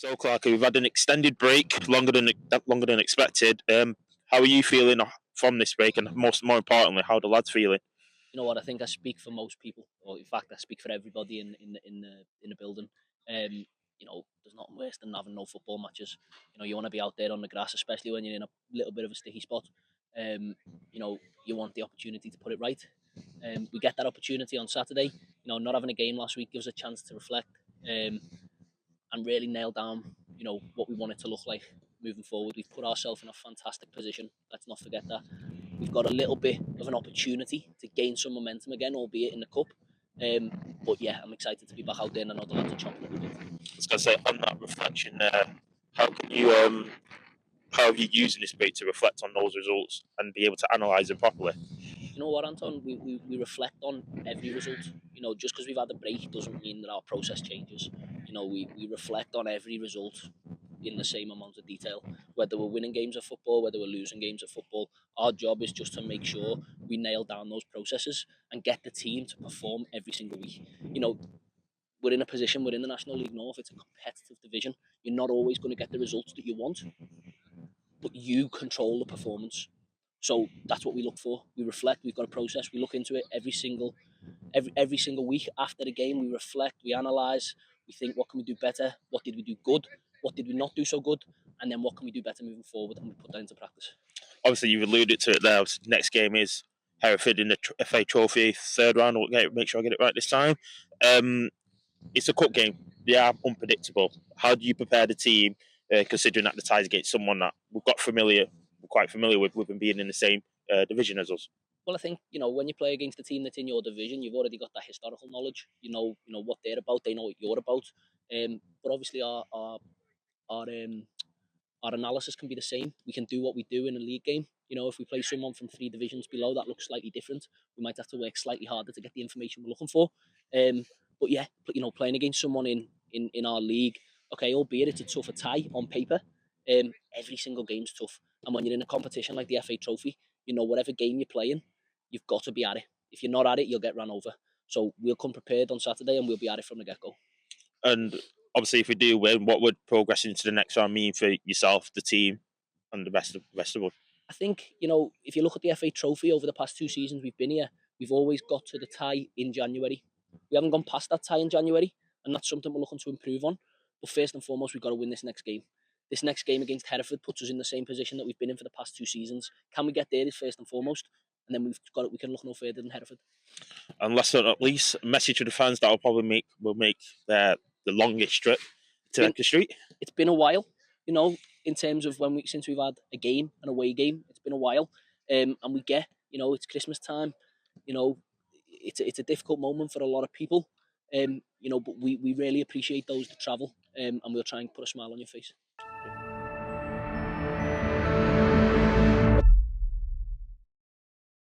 So, Clark, we've had an extended break, longer than expected. How are you feeling from this break, and more importantly, how are the lads feeling? You know what? I think I speak for most people, or in fact, I speak for everybody in the building. There's nothing worse than having no football matches. You want to be out there on the grass, especially when you're in a little bit of a sticky spot. Um, you want the opportunity to put it right. We get that opportunity on Saturday. Not having a game last week gives us a chance to reflect. And really nail down, what we want it to look like moving forward. We've put ourselves in a fantastic position. Let's not forget that. We've got a little bit of an opportunity to gain some momentum again, albeit in the cup. But yeah, I'm excited to be back out there and another lot to chop a little bit. I was going to say, on that reflection there, how can you how are you using this break to reflect on those results and be able to analyse them properly? You know what, Anton? We reflect on every result. Just because we've had a break doesn't mean that our process changes. We reflect on every result in the same amount of detail. Whether we're winning games of football, whether we're losing games of football, our job is just to make sure we nail down those processes and get the team to perform every single week. We're in a position, we're in the National League North, it's a competitive division. You're not always going to get the results that you want, but you control the performance. So that's what we look for. We reflect. We've got a process. We look into it every single week after the game. We reflect. We analyse. We think, what can we do better? What did we do good? What did we not do so good? And then what can we do better moving forward? And we put that into practice. Obviously, you've alluded to it there. Next game is Hereford in the FA Trophy, third round. Make sure I get it right this time. It's a cup game. They are unpredictable. How do you prepare the team, considering that the ties against someone that we're quite familiar with them being in the same division as us? Well, I think when you play against a team that's in your division, you've already got that historical knowledge. You know what they're about. They know what you're about. But obviously, our um, our analysis can be the same. We can do what we do in a league game. If we play someone from 3 divisions below, that looks slightly different. We might have to work slightly harder to get the information we're looking for. But yeah, playing against someone in our league, okay, albeit it's a tougher tie on paper, every single game's tough. And when you're in a competition like the FA Trophy, whatever game you're playing, you've got to be at it. If you're not at it, you'll get run over. So we'll come prepared on Saturday and we'll be at it from the get-go. And obviously, if we do win, what would progressing to the next round mean for yourself, the team, and the rest of us? I think, if you look at the FA Trophy over the past 2 seasons we've been here, we've always got to the tie in January. We haven't gone past that tie in January, and that's something we're looking to improve on. But first and foremost, we've got to win this next game. This next game against Hereford puts us in the same position that we've been in for the past 2 seasons. Can we get there is first and foremost, and then we can look no further than Hereford. And last but not least, a message to the fans that will make the longest trip to Edgar Street. It's been a while, in terms of since we've had a game, an away game. It's been a while, and we get, it's Christmas time. It's a difficult moment for a lot of people, but we really appreciate those that travel, and we'll try and put a smile on your face.